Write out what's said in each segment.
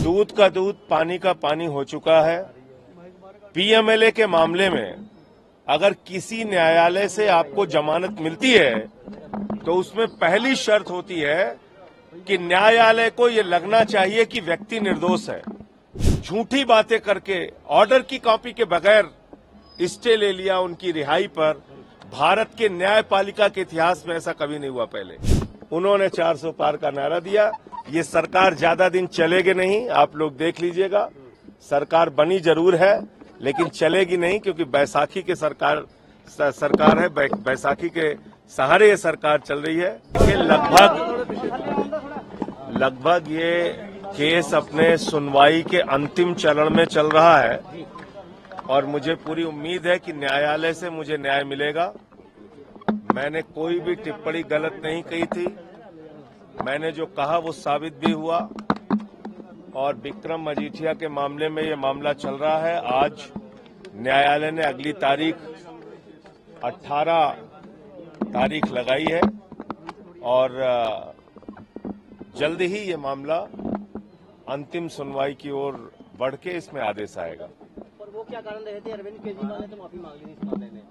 दूध का दूध पानी का पानी हो चुका है। पीएमएलए के मामले में अगर किसी न्यायालय से आपको जमानत मिलती है तो उसमें पहली शर्त होती है कि न्यायालय को ये लगना चाहिए कि व्यक्ति निर्दोष है। झूठी बातें करके ऑर्डर की कॉपी के बगैर स्टे ले लिया उनकी रिहाई पर। भारत के न्यायपालिका के इतिहास में ऐसा कभी नहीं हुआ पहले। उन्होंने 400 पार का नारा दिया। ये सरकार ज्यादा दिन चलेगी नहीं, आप लोग देख लीजिएगा। सरकार बनी जरूर है लेकिन चलेगी नहीं, क्योंकि बैसाखी के सरकार है, बैसाखी के सहारे ये सरकार चल रही है। कि लगभग ये केस अपने सुनवाई के अंतिम चरण में चल रहा है और मुझे पूरी उम्मीद है कि न्यायालय से मुझे न्याय मिलेगा। मैंने कोई भी टिप्पणी गलत नहीं कही थी। मैंने जो कहा वो साबित भी हुआ। और विक्रम मजीठिया के मामले में ये मामला चल रहा है। आज न्यायालय ने अगली तारीख 18 तारीख लगाई है और जल्द ही ये मामला अंतिम सुनवाई की ओर बढ़ के इसमें आदेश आएगा। पर वो क्या कारण रहे थे? अरविंद केजरीवाल ने तो माफी मांग ली इस मामले में।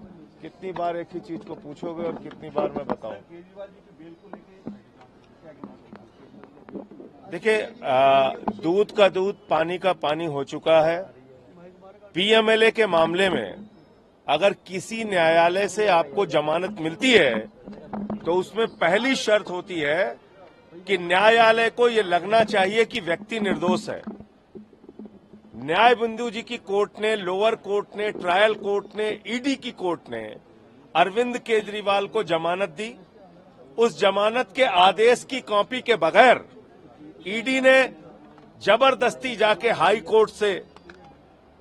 कितनी बार एक ही चीज को पूछोगे और कितनी बार मैं बताऊं? देखिए, दूध का दूध पानी का पानी हो चुका है। पीएमएलए के मामले में अगर किसी न्यायालय से आपको जमानत मिलती है तो उसमें पहली शर्त होती है कि न्यायालय को ये लगना चाहिए कि व्यक्ति निर्दोष है। न्याय बिंदु जी की कोर्ट ने, लोअर कोर्ट ने, ट्रायल कोर्ट ने, ईडी की कोर्ट ने अरविंद केजरीवाल को जमानत दी। उस जमानत के आदेश की कॉपी के बगैर ईडी ने जबरदस्ती जाके हाई कोर्ट से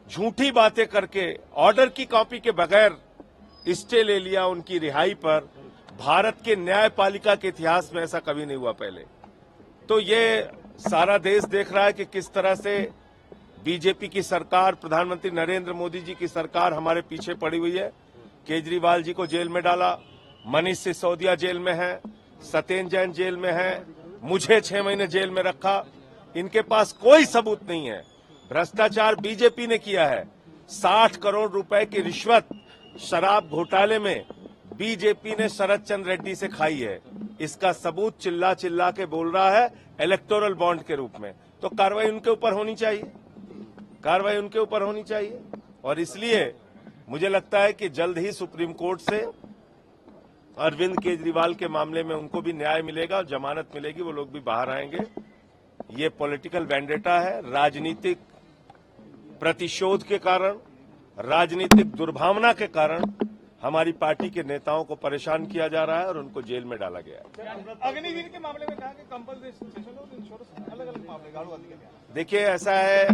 झूठी बातें करके ऑर्डर की कॉपी के बगैर स्टे ले लिया उनकी रिहाई पर। भारत के न्यायपालिका के इतिहास में ऐसा कभी नहीं हुआ पहले। तो ये सारा देश देख रहा है कि किस तरह से बीजेपी की सरकार, प्रधानमंत्री नरेंद्र मोदी जी की सरकार हमारे पीछे पड़ी हुई है। केजरीवाल जी को जेल में डाला, मनीष सिसोदिया जेल में है, सत्येंद्र जैन जेल में है, मुझे 6 महीने जेल में रखा। इनके पास कोई सबूत नहीं है। भ्रष्टाचार बीजेपी ने किया है। 60 करोड़ रुपए की रिश्वत शराब घोटाले में बीजेपी ने शरद चंद्र रेड्डी से खाई है। इसका सबूत चिल्ला चिल्ला के बोल रहा है इलेक्टोरल बॉन्ड के रूप में। तो कार्रवाई उनके ऊपर होनी चाहिए, कार्रवाई उनके ऊपर होनी चाहिए। और इसलिए मुझे लगता है कि जल्द ही सुप्रीम कोर्ट से अरविंद केजरीवाल के मामले में उनको भी न्याय मिलेगा और जमानत मिलेगी, वो लोग भी बाहर आएंगे। ये पॉलिटिकल वेंडेटा है। राजनीतिक प्रतिशोध के कारण, राजनीतिक दुर्भावना के कारण हमारी पार्टी के नेताओं को परेशान किया जा रहा है और उनको जेल में डाला गया है। अग्निवीर के मामले में कहा कि कंपल्सेशन और इंश्योरेंस अलग-अलग मामले गाड़ूवादी के। देखिए, ऐसा है,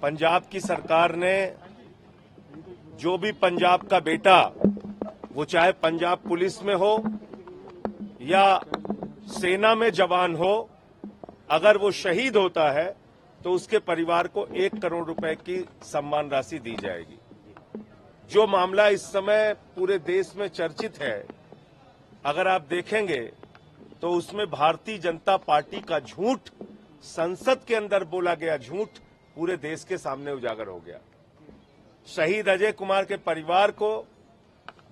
पंजाब की सरकार ने जो भी पंजाब का बेटा, वो चाहे पंजाब पुलिस में हो या सेना में जवान हो, अगर वो शहीद होता है तो उसके परिवार को 1 करोड़ रुपए की सम्मान राशि दी जाएगी। जो मामला इस समय पूरे देश में चर्चित है, अगर आप देखेंगे तो उसमें भारतीय जनता पार्टी का झूठ, संसद के अंदर बोला गया झूठ पूरे देश के सामने उजागर हो गया। शहीद अजय कुमार के परिवार को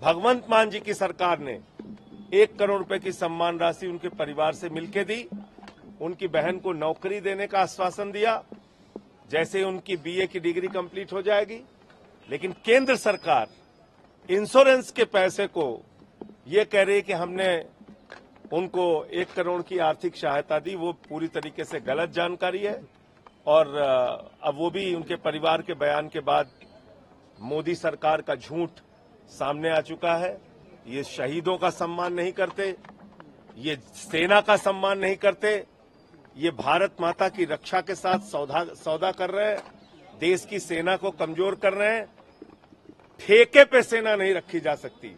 भगवंत मान जी की सरकार ने 1 करोड़ रुपए की सम्मान राशि उनके परिवार से मिलकर दी। उनकी बहन को नौकरी देने का आश्वासन दिया जैसे उनकी बीए की डिग्री कंप्लीट हो जाएगी। लेकिन केंद्र सरकार इंश्योरेंस के पैसे को ये कह रही है कि हमने उनको 1 करोड़ की आर्थिक सहायता दी। वो पूरी तरीके से गलत जानकारी है और अब वो भी उनके परिवार के बयान के बाद मोदी सरकार का झूठ सामने आ चुका है। ये शहीदों का सम्मान नहीं करते, ये सेना का सम्मान नहीं करते, ये भारत माता की रक्षा के साथ सौदा कर रहे हैं, देश की सेना को कमजोर कर रहे हैं। ठेके पे सेना नहीं रखी जा सकती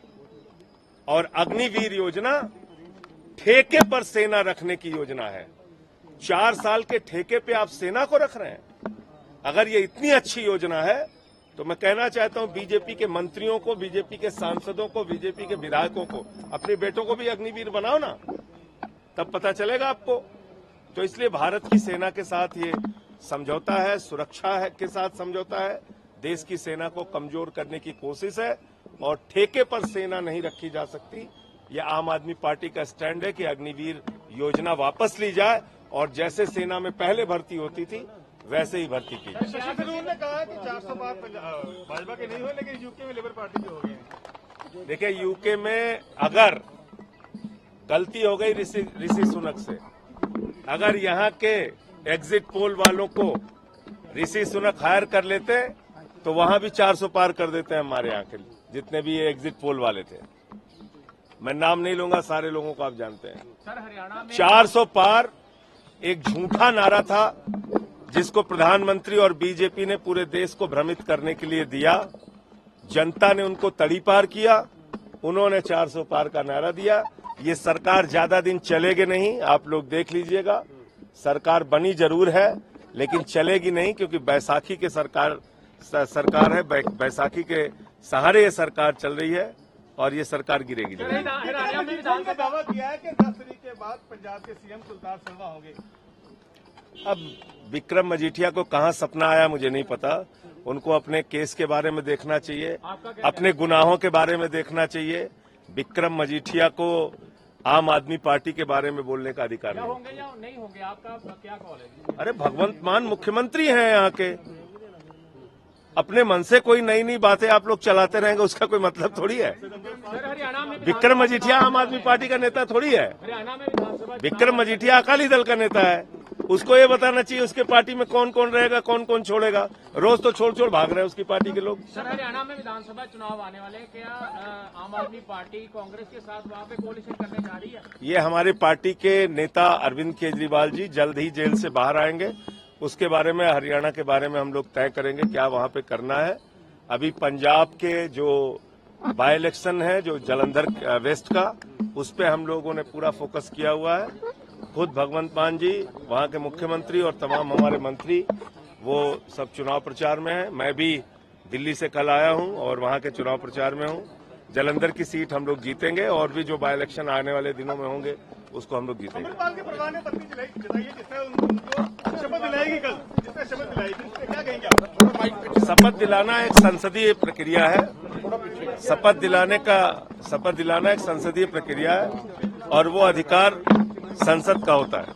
और अग्निवीर योजना ठेके पर सेना रखने की योजना है। 4 साल के ठेके पे आप सेना को रख रहे हैं। अगर ये इतनी अच्छी योजना है तो मैं कहना चाहता हूं बीजेपी के मंत्रियों को, बीजेपी के सांसदों को, बीजेपी के विधायकों को, अपने बेटों को भी अग्निवीर बनाओ ना, तब पता चलेगा आपको। तो इसलिए भारत की सेना के साथ ये समझौता है, सुरक्षा है के साथ समझौता है, देश की सेना को कमजोर करने की कोशिश है और ठेके पर सेना नहीं रखी जा सकती। यह आम आदमी पार्टी का स्टैंड है कि अग्निवीर योजना वापस ली जाए और जैसे सेना में पहले भर्ती होती थी वैसे ही भर्ती की जाए। शशि थरूर ने कहा है कि 400 पार भाजपा के नहीं हुए, लेकिन यूके में लेबर पार्टी के हो गए हैं। देखिए, यूके में अगर गलती हो गई ऋषि सुनक से, अगर यहाँ के एग्जिट पोल वालों को ऋषि सुनक हायर कर लेते तो वहां भी 400 पार कर देते हैं हमारे यहाँ के जितने भी ये एग्जिट पोल वाले थे। मैं नाम नहीं लूंगा, सारे लोगों को आप जानते हैं। सर, हरियाणा में 400 पार एक झूठा नारा था जिसको प्रधानमंत्री और बीजेपी ने पूरे देश को भ्रमित करने के लिए दिया। जनता ने उनको तड़ीपार किया, उन्होंने 400 पार का नारा दिया। ये सरकार ज्यादा दिन चलेगी नहीं, आप लोग देख लीजिएगा। सरकार बनी जरूर है लेकिन चलेगी नहीं, क्योंकि बैसाखी के सरकार है, बैसाखी के सहारे ये सरकार चल रही है और ये सरकार गिरेगी जरूर। ने दावा किया है कि 10 तारीख के बाद पंजाब के सीएम सुल्तान शर्मा होंगे। अब विक्रम मजीठिया को कहां सपना आया मुझे नहीं पता। उनको अपने केस के बारे में देखना चाहिए, अपने गुनाहों के बारे में देखना चाहिए। विक्रम मजीठिया को आम आदमी पार्टी के बारे में बोलने का अधिकार नहीं। होंगे या नहीं होंगे, आपका क्या कॉल है? अरे भगवंत मान मुख्यमंत्री हैं यहाँ के, अपने मन से कोई नई नई बातें आप लोग चलाते रहेंगे उसका कोई मतलब थोड़ी है। सर, हरियाणा में विक्रम मजीठिया आम आदमी पार्टी का नेता थोड़ी है। हरियाणा में विधानसभा विक्रम मजीठिया अकाली दल का नेता है, उसको ये बताना चाहिए उसके पार्टी में कौन कौन रहेगा, कौन कौन छोड़ेगा। रोज तो छोड़ छोड़ भाग रहे हैं उसकी पार्टी के लोग। सर, हरियाणा में विधानसभा चुनाव आने वाले हैं, क्या आम आदमी पार्टी कांग्रेस के साथ वहाँ पे कोalition करने जा रही है? ये हमारे पार्टी के नेता अरविंद केजरीवाल जी जल्द ही जेल से बाहर आएंगे, उसके बारे में हरियाणा के बारे में हम लोग तय करेंगे क्या वहां पे करना है। अभी पंजाब के जो बाय इलेक्शन है, जो जालंधर वेस्ट का, उस पे हम लोगों ने पूरा फोकस किया हुआ है। खुद भगवंत मान जी, वहां के मुख्यमंत्री और तमाम हमारे मंत्री, वो सब चुनाव प्रचार में हैं। मैं भी दिल्ली से कल आया हूं और वहां के चुनाव प्रचार में हूं। जालंधर की सीट हम लोग जीतेंगे और भी जो बाय इलेक्शन आने वाले दिनों में होंगे उसको हम लोग जीतेंगे। अमृतपाल के परिवार ने पत्नी जताई है, जिसने उनको शपथ दिलाएगी कल, जिसने शपथ दिलाएगी, उससे क्या कहेंगे आप? शपथ दिलाना एक संसदीय प्रक्रिया है। शपथ दिलाना एक संसदीय प्रक्रिया है और वो अधिकार संसद का होता है।